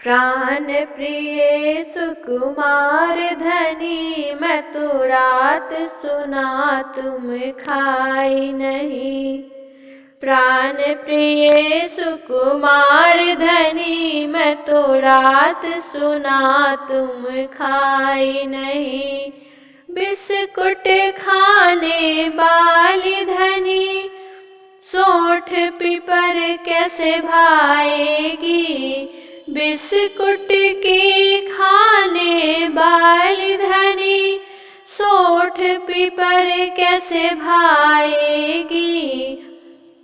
प्राण प्रिय सुकुमार धनी, मैं तो रात सुना तुम खाई नहीं। प्राण प्रिय सुकुमार धनी, मैं तो रात सुना तुम खाई नहीं। बिस्कुट खाने वाली धनी, सोंठ पीपर कैसे भाएगी। बिस्कुट की खाने वाली धनी, सोंठ पीपर कैसे भाएगी।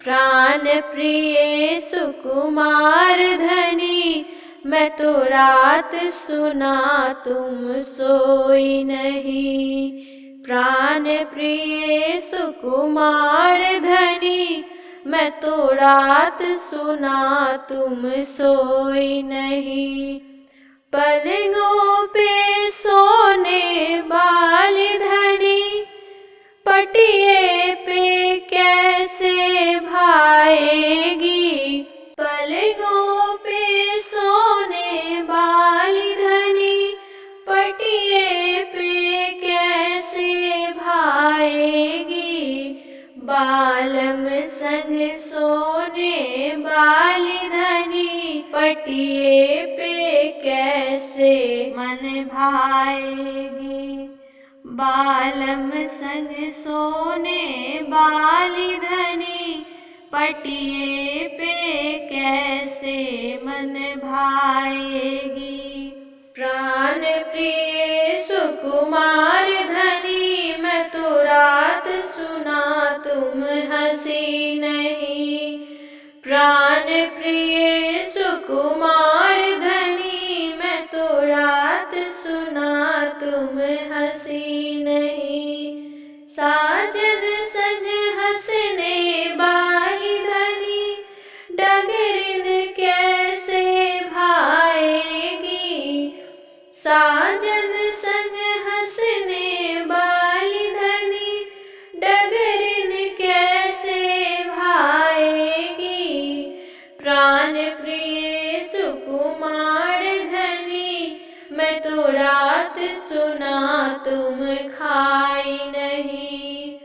प्राण प्रिय सुकुमार धनी, मैं तो रात सुना तुम सोई नहीं। प्राण प्रिय सुकुमार धनी, मैं तो रात सुना तुम सोई नहीं। पलंगों पे सोने वाली धनी, पटिए पे कैसे भाएगी। पलंगों पे सोने वाली धनी, पटिए पे कैसे भाएगी। बालम संग सोने वाली धनी, पटिए पे कैसे मन भाएगी। बालम संग सोने वाली धनी, पटिए पे कैसे मन भाएगी। प्राण प्रिय सुकुमार धनी, मैं तो रात सुना तुम हंसी नहीं। प्राण प्रिय सुकुमार धनी, मैं तो रात सुना तुम हंसी नहीं। साजन संग हंसने वाली धनी, डगरिन कैसे भाएगी। साजन संग हंसने वाली धनी, डगरिन कैसे भाएगी। प्राण प्रिय सुकुमार धनी, मैं तो रात सुना तुम खाई नहीं।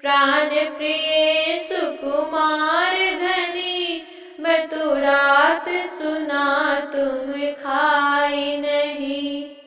प्राण प्रिय सुकुमार धनी, मैं तो रात सुना तुम खाई नहीं।